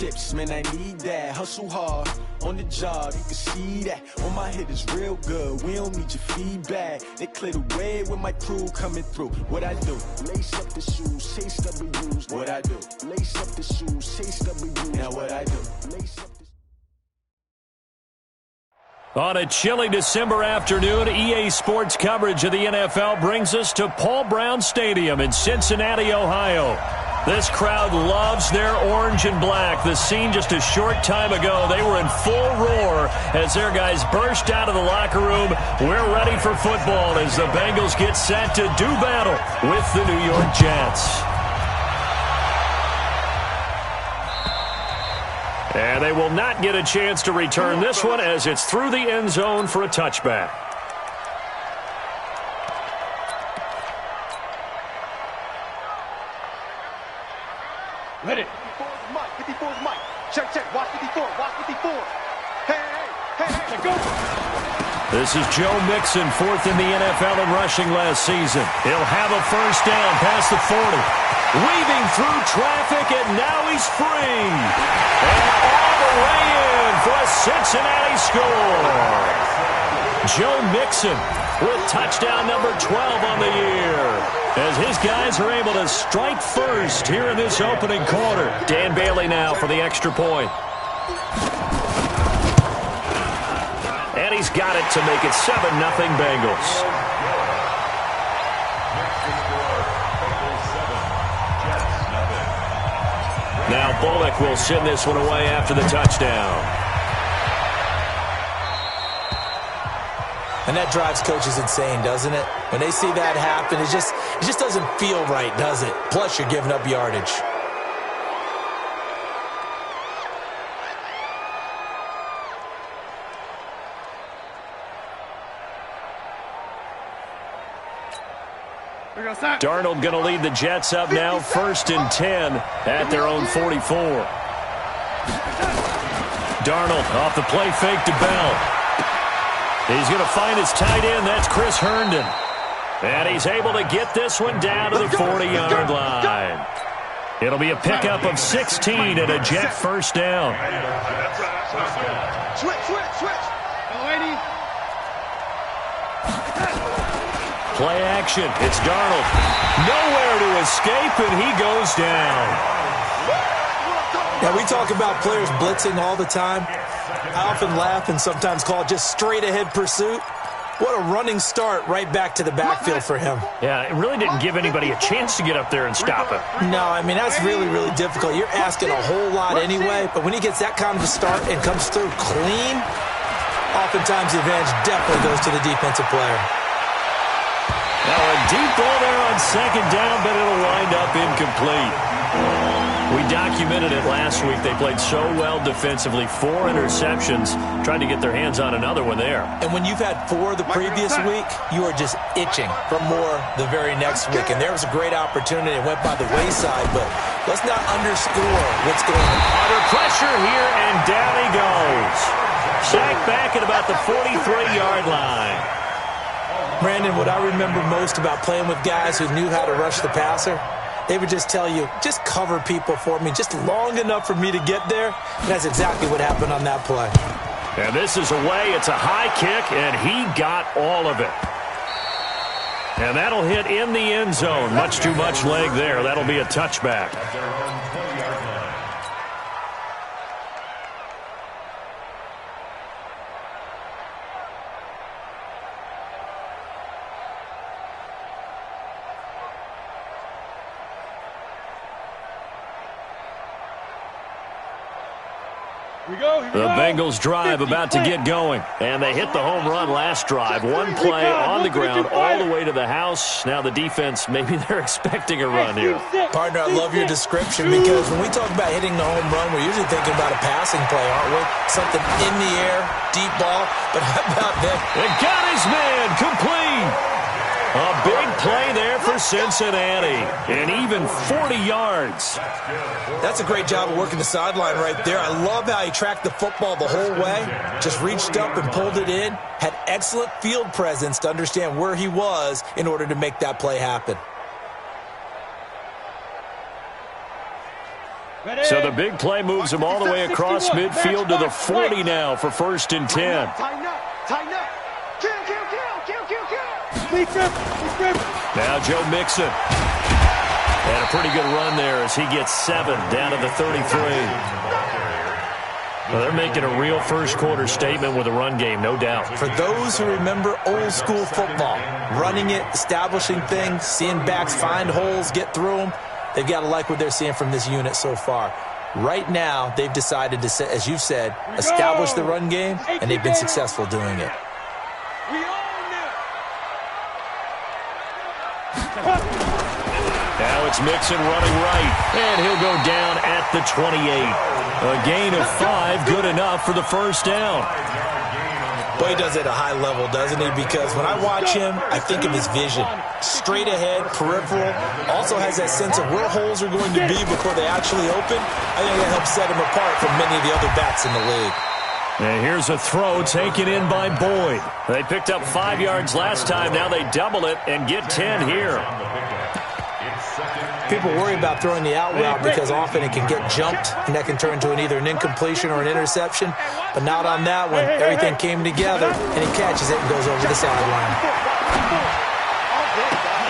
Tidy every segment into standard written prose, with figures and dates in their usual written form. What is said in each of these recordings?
chips, man, I need that. Hustle hard, on the job, you can see that. On my head is real good, we don't need your feedback. They clear the way with my crew coming through. What I do? Lace up the shoes, chase W's. What I do? Lace up the shoes, chase W's. Now what I do? Lace up the On a chilly December afternoon, EA Sports coverage of the NFL brings us to Paul Brown Stadium in Cincinnati, Ohio. This crowd loves their orange and black. The scene just a short time ago, they were in full roar as their guys burst out of the locker room. We're ready for football as the Bengals get set to do battle with the New York Jets. And they will not get a chance to return this one as it's through the end zone for a touchback. Ready. 54's Mike. Check. Watch 54. Hey, go. This is Joe Mixon, fourth in the NFL in rushing last season. He'll have a first down past the 40. Weaving through traffic, and now he's free. And all the way in for a Cincinnati score. Joe Mixon with touchdown number 12 on the year, as his guys are able to strike first here in this opening quarter. Dan Bailey now for the extra point. And he's got it to make it 7-0 Bengals. Now Bullock will send this one away after the touchdown. And that drives coaches insane, doesn't it? When they see that happen, it just doesn't feel right, does it? Plus, you're giving up yardage. Darnold going to lead the Jets up now, 1st and 10 at their own 44. Darnold off the play fake to Bell. He's going to find his tight end. That's Chris Herndon. And he's able to get this one down to the 40-yard line. It'll be a pickup of 16 and a Jet first down. Switch. Play action. It's Darnold. Nowhere to escape, and he goes down. Now, we talk about players blitzing all the time. I often laugh and sometimes call it just straight-ahead pursuit. What a running start right back to the backfield for him. Yeah, it really didn't give anybody a chance to get up there and stop him. No, I mean, that's really, really difficult. You're asking a whole lot anyway, but when he gets that kind of a start and comes through clean, oftentimes the advantage definitely goes to the defensive player. Now a deep ball there on second down, but it'll wind up incomplete. We documented it last week. They played so well defensively. 4 interceptions. Tried to get their hands on another one there. And when you've had 4 the previous week, you are just itching for more the very next week. And there was a great opportunity. It went by the wayside, but let's not underscore what's going on. Under pressure here, and down he goes. Sacked back at about the 43-yard line. Brandon, what I remember most about playing with guys who knew how to rush the passer, they would just tell you, just cover people for me, just long enough for me to get there. And that's exactly what happened on that play. And this is away. It's a high kick, and he got all of it. And that'll hit in the end zone. Much too much leg there. That'll be a touchback. The Bengals drive about to get going. And they hit the home run last drive. One play on the ground all the way to the house. Now the defense, maybe they're expecting a run here. Partner, I love your description because when we talk about hitting the home run, we're usually thinking about a passing play, aren't we? Something in the air, deep ball. But how about that? It got his man complete. A big play there for Cincinnati. And even 40 yards. That's a great job of working the sideline right there. I love how he tracked the football the whole way. Just reached up and pulled it in. Had excellent field presence to understand where he was in order to make that play happen. So the big play moves him all the way across midfield to the 40 now for 1st and 10. Tighten up. Tighten up. Kill. Now Joe Mixon. And a pretty good run there as he gets 7 down to the 33. Well, they're making a real first-quarter statement with a run game, no doubt. For those who remember old-school football, running it, establishing things, seeing backs find holes, get through them, they've got to like what they're seeing from this unit so far. Right now, they've decided to, as you said, establish the run game, and they've been successful doing it. Now it's Mixon running right, and he'll go down at the 28. A gain of 5, good enough for the first down. Boy, he does it at a high level, doesn't he? Because when I watch him, I think of his vision. Straight ahead, peripheral, also has that sense of where holes are going to be before they actually open. I think that helps set him apart from many of the other backs in the league. And here's a throw taken in by Boyd. They picked up 5 yards last time. Now they double it and get 10 here. People worry about throwing the out route because often it can get jumped, and that can turn into either an incompletion or an interception. But not on that one. Everything came together, and he catches it and goes over the sideline.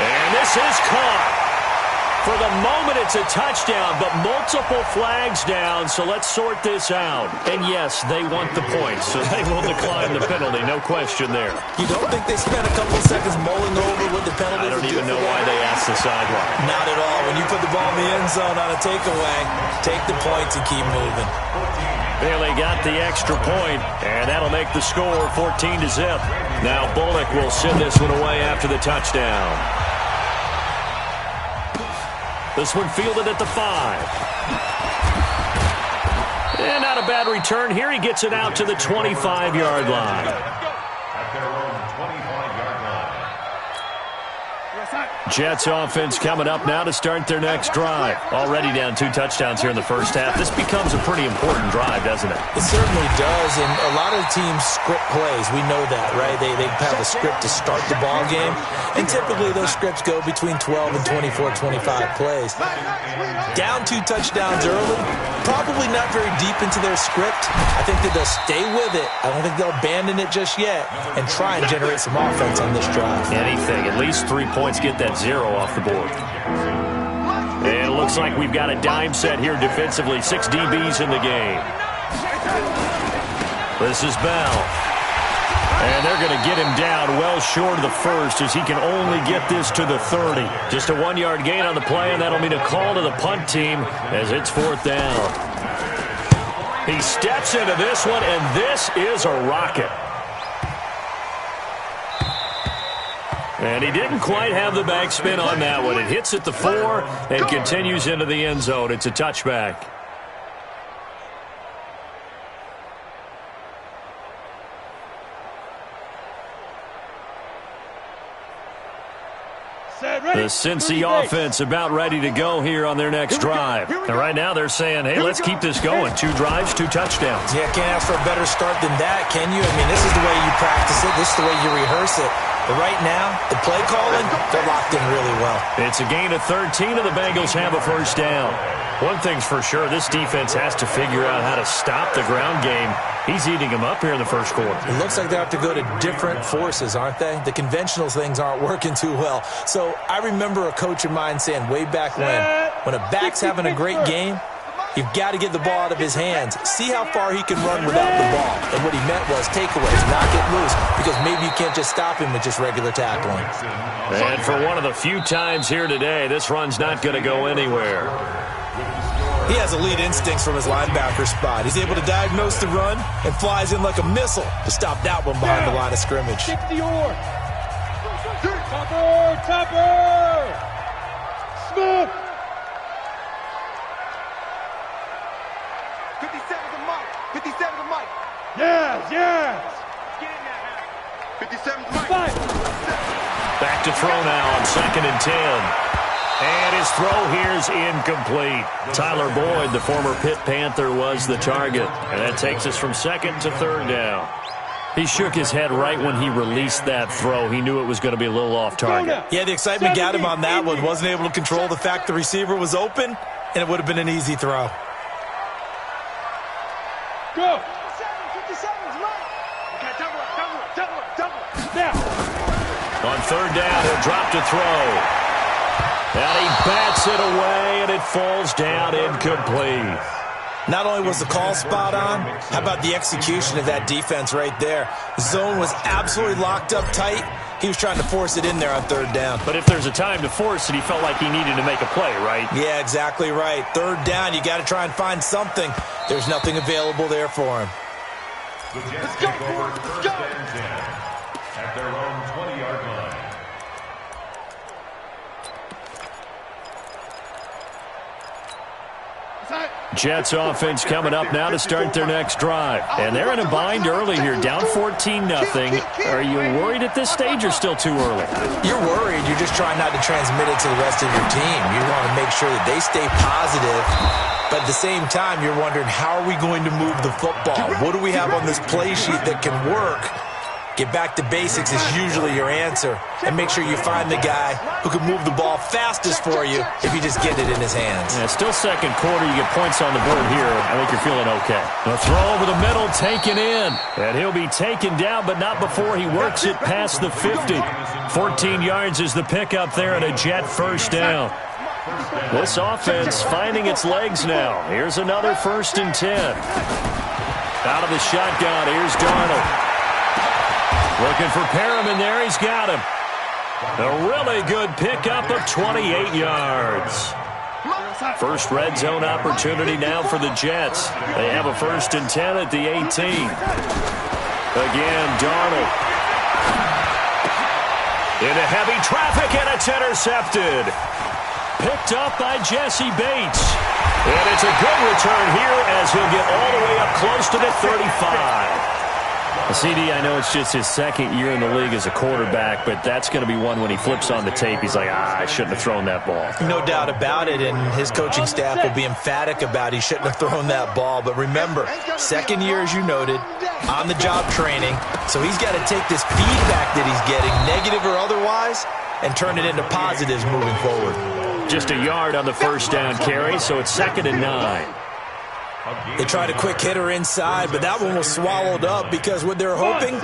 And this is caught. For the moment, it's a touchdown, but multiple flags down, so let's sort this out. And yes, they want the points, so they will decline the penalty, no question there. You don't think they spent a couple of seconds mulling over what the penalty? I don't even know why they asked the sideline. Not at all. When you put the ball in the end zone on a takeaway, take the points and keep moving. Bailey got the extra point, and that'll make the score 14-0. Now Bullock will send this one away after the touchdown. This one fielded at the 5. And not a bad return here. He gets it out to the 25-yard line. Jets offense coming up now to start their next drive. Already down 2 touchdowns here in the first half. This becomes a pretty important drive, doesn't it? It certainly does, and a lot of teams script plays. We know that, right? They have a script to start the ball game, and typically those scripts go between 12 and 24, 25 plays. Down 2 touchdowns early, probably not very deep into their script. I think that they'll stay with it. I don't think they'll abandon it just yet and try and generate some offense on this drive. Anything, at least 3 points, get that 0 off the board. And it looks like we've got a dime set here defensively. 6 DBs in the game. This is Bell. And they're going to get him down well short of the first as he can only get this to the 30. Just a 1-yard gain on the play, and that'll mean a call to the punt team as it's 4th down. He steps into this one, and this is a rocket. And he didn't quite have the backspin on that one. It hits at the 4 and continues into the end zone. It's a touchback. The Cincy offense about ready to go here on their next drive. And right now they're saying, hey, let's keep this going. 2 drives, 2 touchdowns. Yeah, can't ask for a better start than that, can you? I mean, this is the way you practice it. This is the way you rehearse it. But right now, the play calling, they're locked in really well. It's a gain of 13, and the Bengals have a first down. One thing's for sure, this defense has to figure out how to stop the ground game. He's eating them up here in the first quarter. It looks like they have to go to different forces, aren't they? The conventional things aren't working too well. So I remember a coach of mine saying way back when a back's having a great game, you've got to get the ball out of his hands. See how far he can run without the ball. And what he meant was takeaways, knock it loose, because maybe you can't just stop him with just regular tackling. And for one of the few times here today, this run's not going to go anywhere. He has elite instincts from his linebacker spot. He's able to diagnose the run and flies in like a missile to stop that one behind the line of scrimmage. Topper! Smith! 57's a Mike! 57's a Mike! Yes! 57's a Mike! Back to throw now on 2nd and 10. And his throw here is incomplete. Tyler Boyd, the former Pitt Panther, was the target. And that takes us from 2nd to 3rd down. He shook his head right when he released that throw. He knew it was going to be a little off target. Yeah, the excitement got him on that one. Wasn't able to control the fact the receiver was open, and it would have been an easy throw. Go. 57's Mike. Okay, double. Now. On third down, he'll drop to throw. And he bats it away, and it falls down incomplete. Not only was the call spot on, how about the execution of that defense right there? The zone was absolutely locked up tight. He was trying to force it in there on third down. But if there's a time to force it, he felt like he needed to make a play, right? Yeah, exactly right. Third down, you got to try and find something. There's nothing available there for him. Let's go, boys. Let's go. At their own 20-yard line. Jets offense coming up now to start their next drive. And they're in a bind early here, down 14-0. Are you worried at this stage or still too early? You're worried. You're just trying not to transmit it to the rest of your team. You want to make sure that they stay positive. But at the same time, you're wondering, how are we going to move the football? What do we have on this play sheet that can work? Get back to basics is usually your answer. And make sure you find the guy who can move the ball fastest for you if you just get it in his hands. Yeah, still second quarter. You get points on the board here. I think you're feeling okay. A throw over the middle, taken in. And he'll be taken down, but not before he works it past the 50. 14 yards is the pickup there and a Jet first down. This offense finding its legs now. Here's another 1st and 10. Out of the shotgun, here's Darnold. Looking for Perriman there. He's got him. A really good pickup of 28 yards. First red zone opportunity now for the Jets. They have a 1st and 10 at the 18. Again, Darnold. Into heavy traffic, and it's intercepted. Picked up by Jesse Bates. And it's a good return here as he'll get all the way up close to the 35. CD, I know it's just his second year in the league as a quarterback, but that's going to be one when he flips on the tape. He's like, I shouldn't have thrown that ball. No doubt about it, and his coaching staff will be emphatic about he shouldn't have thrown that ball. But remember, second year, as you noted, on-the-job training, so he's got to take this feedback that he's getting, negative or otherwise, and turn it into positives moving forward. Just a yard on the first down carry, so it's 2nd and 9. They tried a quick hitter inside, but that one was swallowed up because what they're hoping,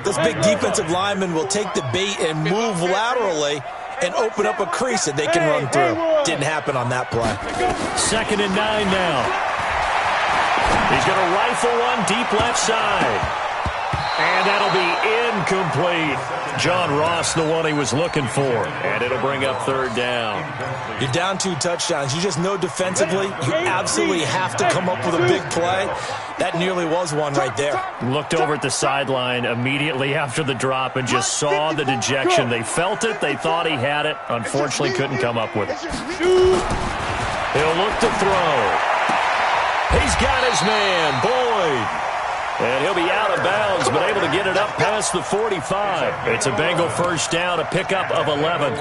this big defensive lineman will take the bait and move laterally and open up a crease that they can run through. Didn't happen on that play. 2nd and 9 now. He's going to rifle one deep left side. And that'll be incomplete. John Ross, the one he was looking for. And it'll bring up 3rd down. You're down 2 touchdowns. You just know defensively you absolutely have to come up with a big play. That nearly was one right there. Looked over at the sideline immediately after the drop and just saw the dejection. They felt it. They thought he had it. Unfortunately, couldn't come up with it. He'll look to throw. He's got his man, Boyd. And he'll be out of bounds, but able to get it up past the 45. It's a Bengal first down, a pickup of 11.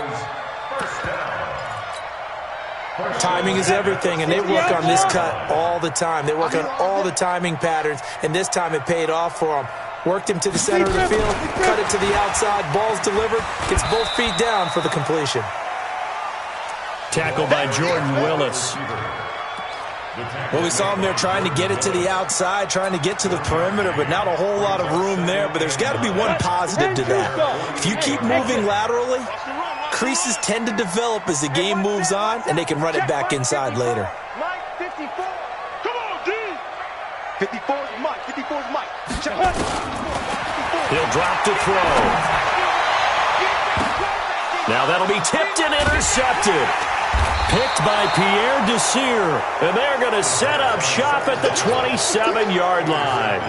Timing is everything, and they work on this cut all the time. They work on all the timing patterns, and this time it paid off for them. Worked him to the center of the field, cut it to the outside, ball's delivered, gets both feet down for the completion. Tackled by Jordan Willis. Well, we saw him there trying to get it to the outside, trying to get to the perimeter, but not a whole lot of room there. But there's got to be one positive to that. If you keep moving laterally, creases tend to develop as the game moves on, and they can run it back inside later. Mike, 54. Come on, D. 54's Mike. 54's Mike. He'll drop to throw. Now that'll be tipped and intercepted. Picked by Pierre Desir, and they're going to set up shop at the 27-yard line.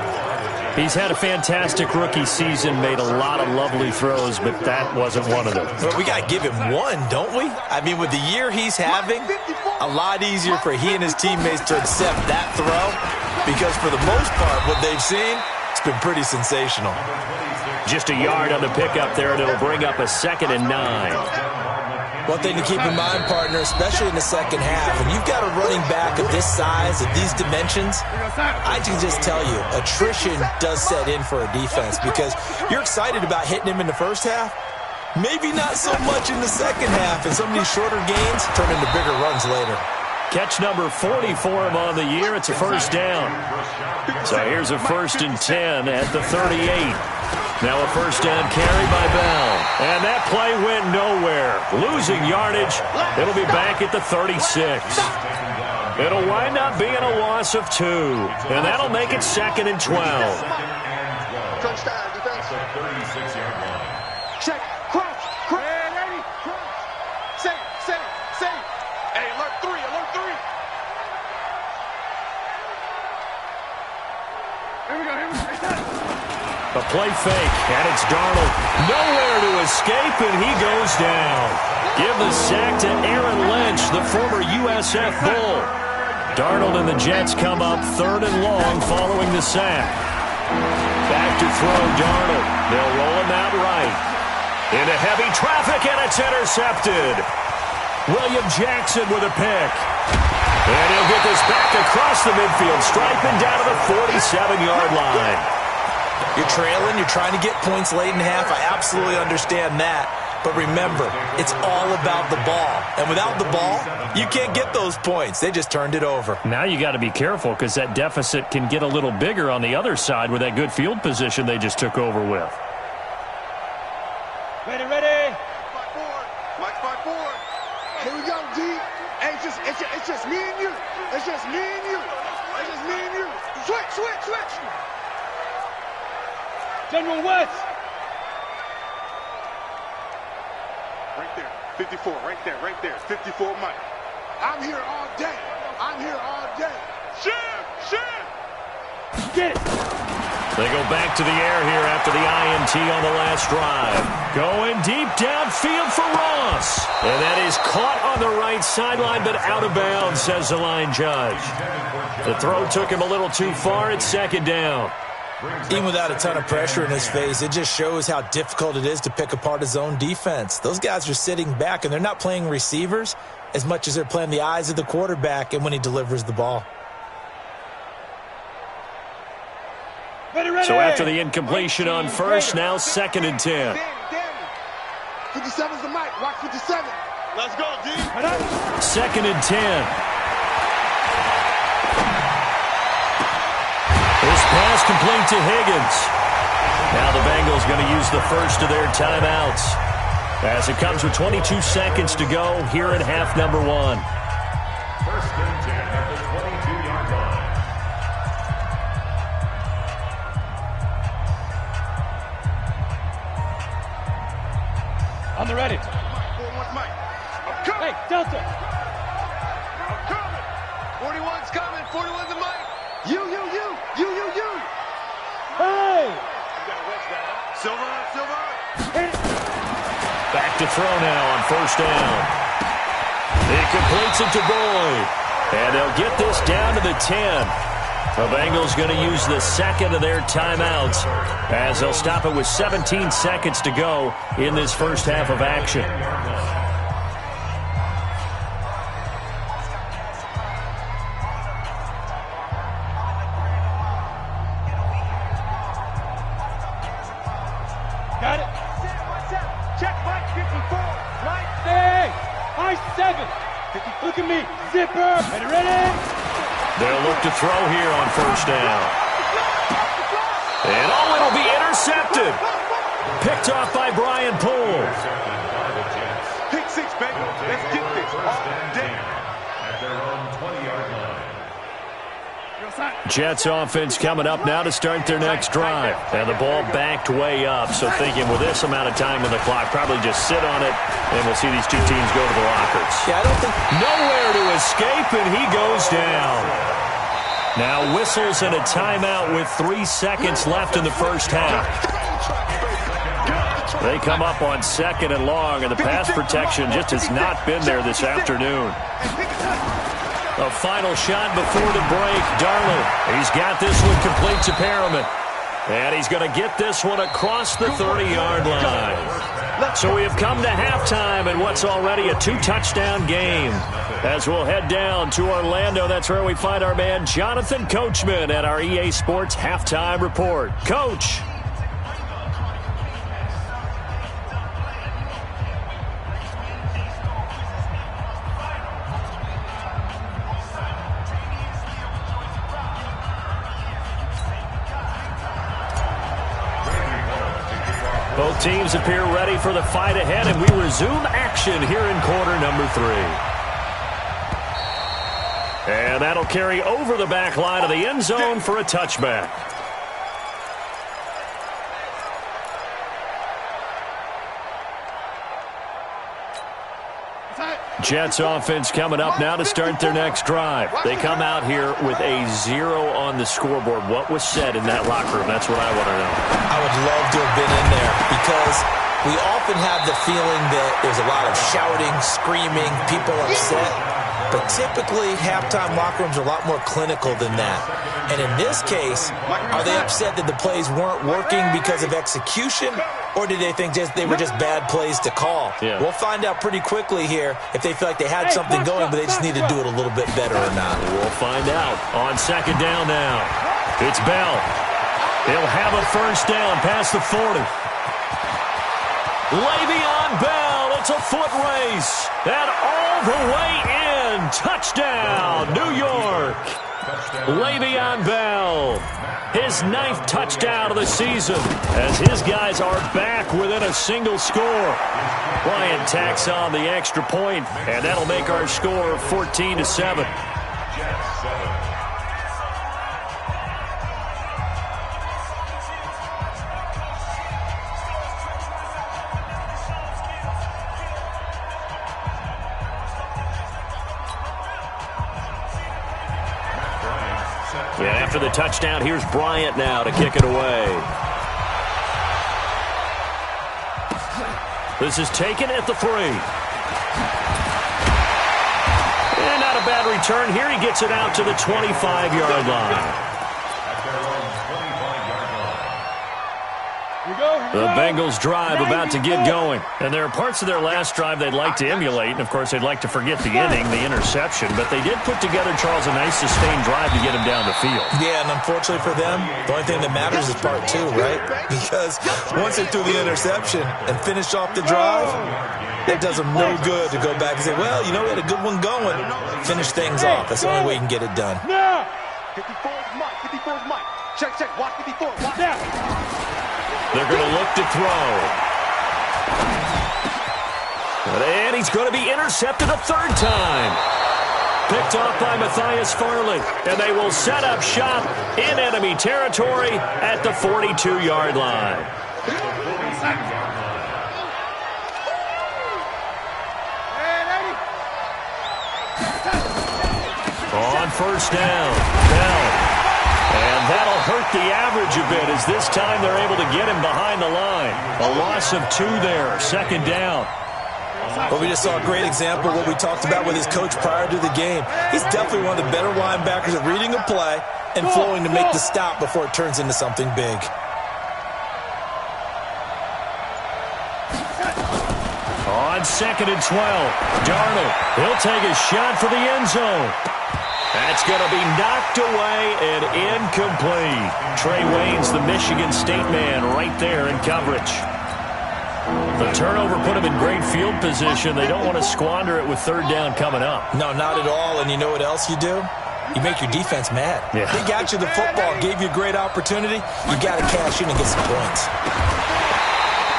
He's had a fantastic rookie season, made a lot of lovely throws, but that wasn't one of them. But we got to give him one, don't we? I mean, with the year he's having, a lot easier for he and his teammates to accept that throw, because for the most part, what they've seen, it's been pretty sensational. Just a yard on the pickup there, and it'll bring up a 2nd and 9. One thing to keep in mind, partner, especially in the second half, when you've got a running back of this size, of these dimensions, I can just tell you, attrition does set in for a defense because you're excited about hitting him in the first half, maybe not so much in the second half, and some of these shorter gains turn into bigger runs later. Catch number 40 for him on the year. It's a first down. So here's a 1st and 10 at the 38. Now a first down carry by Bell. And that play went nowhere. Losing yardage. It'll be back at the 36. It'll wind up being a loss of 2. And that'll make it 2nd and 12. Touchdown, defense. 36-yard line. Check. Crouch. Ready. Crouch. Say. Hey, alert 3. Here we go. A play fake, and it's Darnold. Nowhere to escape, and he goes down. Give the sack to Aaron Lynch, the former USF Bull. Darnold and the Jets come up 3rd and long following the sack. Back to throw Darnold. They'll roll him out right. Into heavy traffic, and it's intercepted. William Jackson with a pick. And he'll get this back across the midfield stripe and down to the 47-yard line. You're trailing, you're trying to get points late in half. I absolutely understand that. But remember, it's all about the ball. And without the ball, you can't get those points. They just turned it over. Now you got to be careful because that deficit can get a little bigger on the other side with that good field position they just took over with. Ready. Mike 5-4. Here we go, D. Hey, it's just me and you. It's just me and you. Switch. General West. Right there. 54. Right there. 54 Mike. I'm here all day. Shift. Get it. They go back to the air here after the INT on the last drive. Going deep downfield for Ross. And that is caught on the right sideline, but out of bounds, says the line judge. The throw took him a little too far. It's 2nd down. Even without a ton of pressure in his face, it just shows how difficult it is to pick apart his own defense. Those guys are sitting back, and they're not playing receivers as much as they're playing the eyes of the quarterback and when he delivers the ball. Ready. So after the incompletion on first, now 2nd and 10. 57's the mic. Watch 57. Let's go, D. 2nd and 10. This pass complete to Higgins. Now the Bengals going to use the first of their timeouts as it comes with 22 seconds to go here in half number 1. 1st and 10 at the 22-yard line. On the ready. Mike. I'm coming. Hey, Delta. I'm coming. 41's coming. 41's the mic. You. Hey. You got a wedge down. Silver. Back to throw now on 1st down. He completes it to Boyd. And they'll get this down to the 10. The Bengals going to use the 2nd of their timeouts as they'll stop it with 17 seconds to go in this first half of action. Got it. Check Mike 54. Mike. Hey. Mike 7. Look at me. Zipper. Ready. They'll look to throw here on 1st down. And it'll be intercepted. Picked off by Brian Poole. Pick 6, baby. Let's get this all day. At their own 20-yard line. Jets offense coming up now to start their next drive. And the ball backed way up, so thinking with this amount of time on the clock, probably just sit on it, and we'll see these two teams go to the lockers. Yeah, I don't think... Nowhere to escape, and he goes down. Now whistles and a timeout with 3 seconds left in the first half. They come up on 2nd and long, and the pass protection just has not been there this afternoon. A final shot before the break. Darnold, he's got this one complete to Perriman. And he's going to get this one across the 30-yard line. So we have come to halftime in what's already a 2-touchdown game. As we'll head down to Orlando, that's where we find our man Jonathan Coachman at our EA Sports Halftime Report. Coach. teams appear ready for the fight ahead, and we resume action here in quarter number 3. And that'll carry over the back line of the end zone for a touchback. Jets offense coming up now to start their next drive. They come out here with a 0 on the scoreboard. What was said in that locker room? That's what I want to know. I would love to have been in there because we often have the feeling that there's a lot of shouting, screaming, people upset. But typically, halftime locker rooms are a lot more clinical than that. And in this case, are they upset that the plays weren't working because of execution? Or did they think they were just bad plays to call? Yeah. We'll find out pretty quickly here if they feel like they had something going, but they just need to do it a little bit better or not. We'll find out on second down now. It's Bell. He'll have a first down past the 40. Le'Veon Bell, it's a foot race. And all the way in. Touchdown, New York. Le'Veon Bell, his 9th touchdown of the season, as his guys are back within a single score. Bryant tacks on the extra point, and that'll make our score 14-7. And after the touchdown, here's Bryant now to kick it away. This is taken at the 3. And not a bad return here. He gets it out to the 25-yard line. The Bengals drive about to get going. And there are parts of their last drive they'd like to emulate. And, of course, they'd like to forget the inning, the interception. But they did put together, Charles, a nice sustained drive to get him down the field. Yeah, and unfortunately for them, the only thing that matters is part 2, right? Because once they threw the interception and finished off the drive, it does them no good to go back and say, well, you know, we had a good one going. Finish things off. That's the only way you can get it done. 54's Mike. 54's Mike. Check. Watch 54. Watch out. They're going to look to throw. And he's going to be intercepted a 3rd time. Picked off by Matthias Farley. And they will set up shop in enemy territory at the 42-yard line. On first down, Bell. And that'll hurt the average a bit as this time they're able to get him behind the line. A loss of 2 there, second down. Well, we just saw a great example of what we talked about with his coach prior to the game. He's definitely one of the better linebackers at reading a play and flowing to make the stop before it turns into something big. On second and 12, Darnold, he'll take a shot for the end zone. That's going to be knocked away and incomplete. Trey Waynes, the Michigan State man, right there in coverage. The turnover put him in great field position. They don't want to squander it with 3rd down coming up. No, not at all. And you know what else you do? You make your defense mad. Yeah. They got you the football, gave you a great opportunity. You got to cash in and get some points.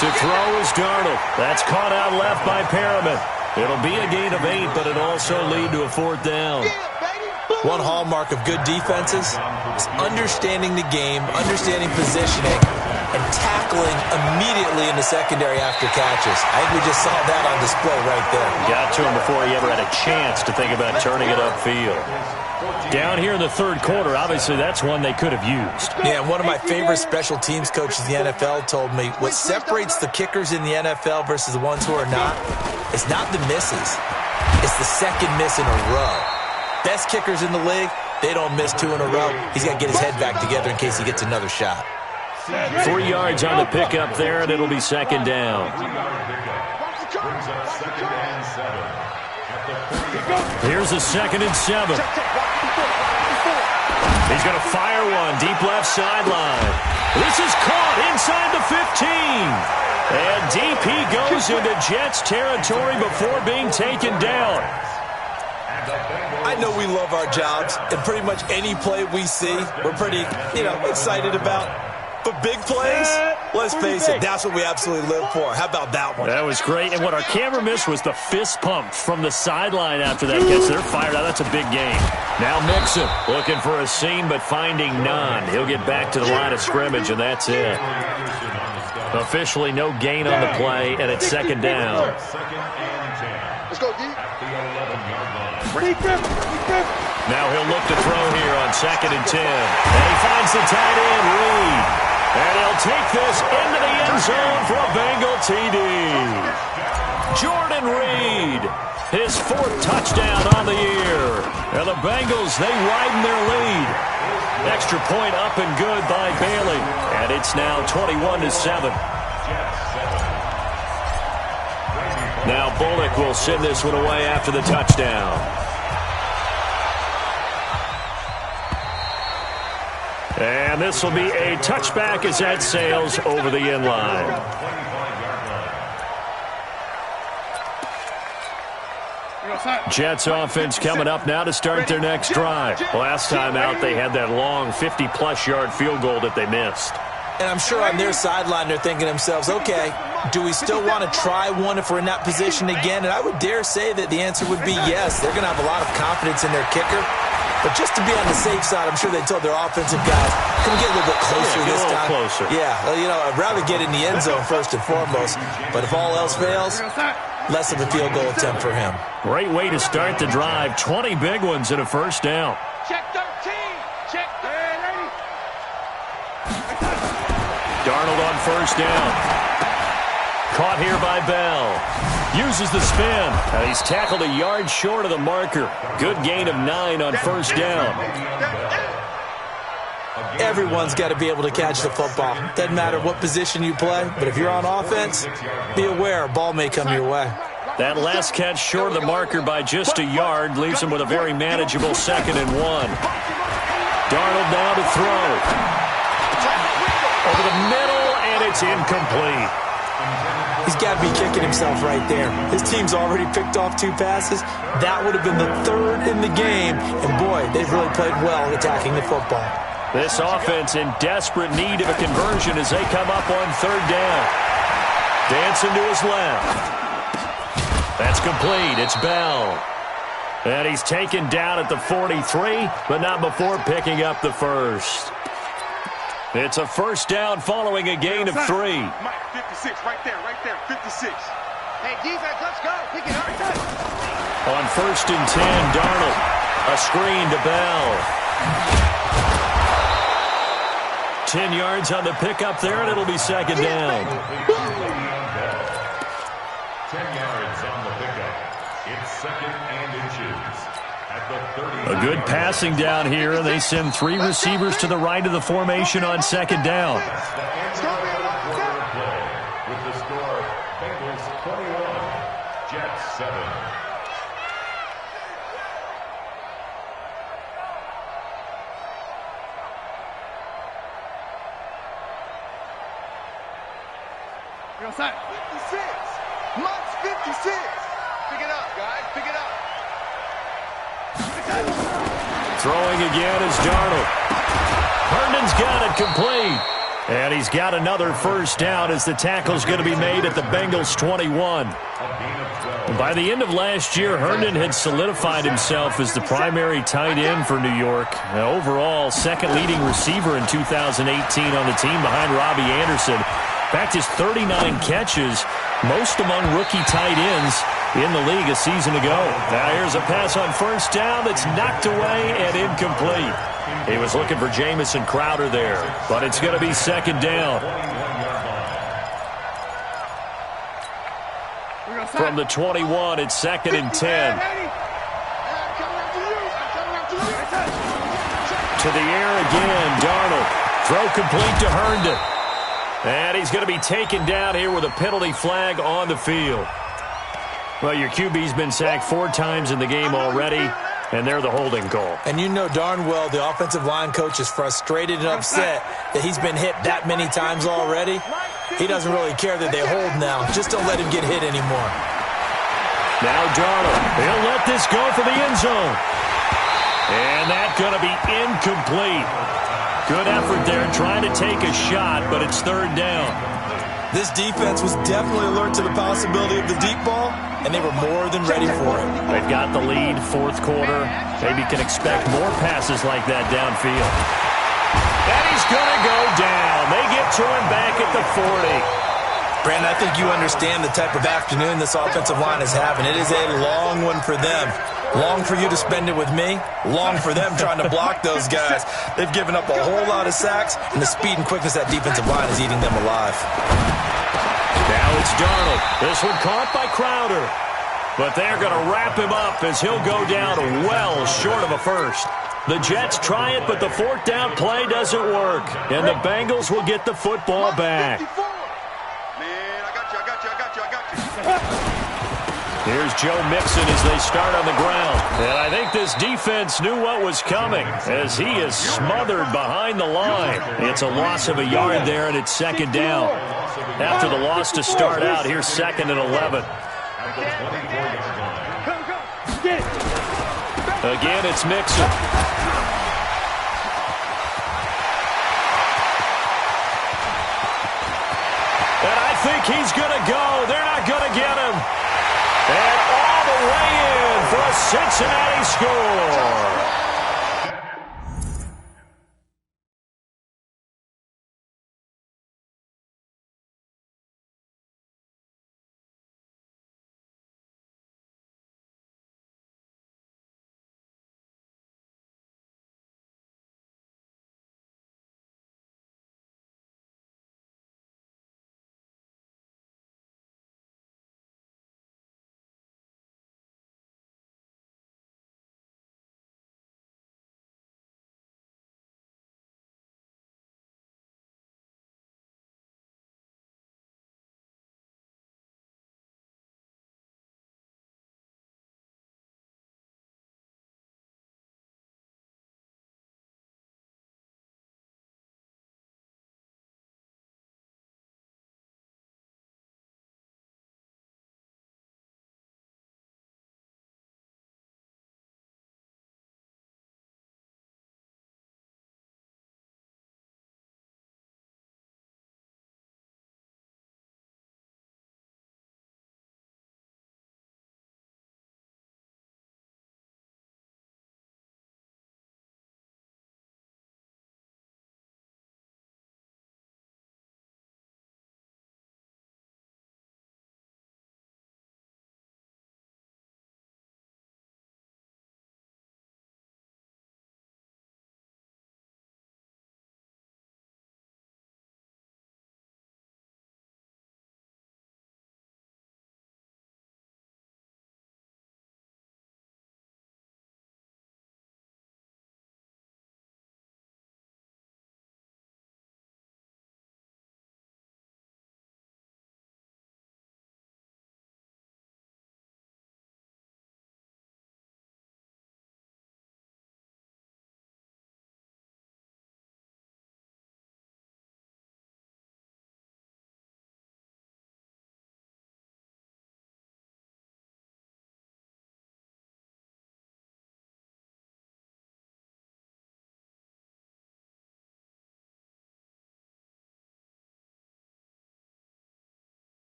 To throw is Darnold. That's caught out left by Perriman. It'll be a gain of 8, but it'll also lead to a 4th down. One hallmark of good defenses is understanding the game, understanding positioning, and tackling immediately in the secondary after catches. I think we just saw that on display right there. Got to him before he ever had a chance to think about turning it upfield. Down here in the 3rd quarter, obviously that's one they could have used. Yeah, one of my favorite special teams coaches in the NFL told me what separates the kickers in the NFL versus the ones who are not is not the misses. It's the second miss in a row. Best kickers in the league, they don't miss 2 in a row. He's got to get his head back together in case he gets another shot. 3 yards on the pickup there, and it'll be second down. Here's a 2nd and 7. He's going to fire one deep left sideline. This is caught inside the 15. And deep he goes into Jets territory before being taken down. I know we love our jobs, and pretty much any play we see, we're pretty, excited about. But big plays, Let's face it, that's what we absolutely live for. How about that one? That was great. And what our camera missed was the fist pump from the sideline after that catch. They're fired out. That's a big game. Now Mixon looking for a seam, but finding none. He'll get back to the line of scrimmage, and that's it. Officially no gain on the play, and it's second down. Let's go, D. Now he'll look to throw here on 2nd and 10. And he finds the tight end, Reed. And he'll take this into the end zone for a Bengal TD. Jordan Reed, his 4th touchdown on the year. And the Bengals, they widen their lead. Extra point up and good by Bailey. And it's now 21-7. Now Bullock will send this one away after the touchdown. And this will be a touchback as that sails over the end line. Jets offense coming up now to start their next drive. Last time out, they had that long 50-plus yard field goal that they missed. And I'm sure on their sideline they're thinking to themselves, okay, do we still want to try one if we're in that position again? And I would dare say that the answer would be yes. They're going to have a lot of confidence in their kicker. But just to be on the safe side, I'm sure they told their offensive guys, can we get a little bit closer this time? Closer. Yeah, well, you know, I'd rather get in the end zone first and foremost. But if all else fails, less of a field goal attempt for him. Great way to start the drive. 20 big ones and a first down. Check 13. Check 13. Darnold on first down. Caught here by Bell. Uses the spin. And he's tackled a yard short of the marker. Good gain of 9 on first down. Everyone's got to be able to catch the football. Doesn't matter what position you play, but if you're on offense, be aware a ball may come your way. That last catch short of the marker by just a yard leaves him with a very manageable 2nd and 1. Darnold now to throw. Over the middle, and it's incomplete. He's got to be kicking himself right there. His team's already picked off 2 passes. That would have been the 3rd in the game. And, boy, they've really played well attacking the football. This offense in desperate need of a conversion as they come up on 3rd down. Dancing to his left. That's complete. It's Bell. And he's taken down at the 43, but not before picking up the first. It's a first down following a gain of 3. Mike, 56, right there, 56. Hey, defense, let's go. Pick it up. On 1st and 10, Darnold. A screen to Bell. 10 yards on the pickup there, and it'll be 2nd down. 10 yards on the pickup. It's 2nd and inches. A good passing down here, and they send 3 receivers to the right of the formation on 2nd down. With the score, Bengals 21, Jets 7. You're outside. 56. Much 56. Pick it up, guys. Pick it up. Throwing again is Darnold. Herndon's got it complete. And he's got another first down as the tackle's going to be made at the Bengals 21. By the end of last year, Herndon had solidified himself as the primary tight end for New York. Overall, 2nd leading receiver in 2018 on the team behind Robbie Anderson. In fact, his 39 catches, most among rookie tight ends in the league a season ago. Now here's a pass on first down that's knocked away and incomplete. He was looking for Jamison Crowder there, but it's going to be 2nd down. From the 21, it's 2nd and 10. To the air again, Darnold. Throw complete to Herndon. And he's going to be taken down here with a penalty flag on the field. Well, your QB's been sacked 4 times in the game already, and they're the holding call. And you know darn well the offensive line coach is frustrated and upset that he's been hit that many times already. He doesn't really care that they hold now. Just don't let him get hit anymore. Now Darnold. He'll let this go for the end zone. And that's going to be incomplete. Good effort there trying to take a shot, but it's third down. This defense was definitely alert to the possibility of the deep ball, and they were more than ready for it. They've got the lead, fourth quarter. Maybe can expect more passes like that downfield. And he's going to go down. They get to him back at the 40. Brandon, I think you understand the type of afternoon this offensive line is having. It is a long one for them. Long for you to spend it with me. Long for them trying to block those guys. They've given up a whole lot of sacks, and the speed and quickness that defensive line is eating them alive. Now it's Darnold. This one caught by Crowder. But they're going to wrap him up as he'll go down well short of a first. The Jets try it, but the fourth down play doesn't work. And the Bengals will get the football back. Here's Joe Mixon as they start on the ground. And I think this defense knew what was coming as he is smothered behind the line. It's a loss of a yard there, and it's second down. After the loss to start out, here's 2nd and 11. Again, it's Mixon. And I think he's going to go. They're not going to get him. And all the way in for a Cincinnati score.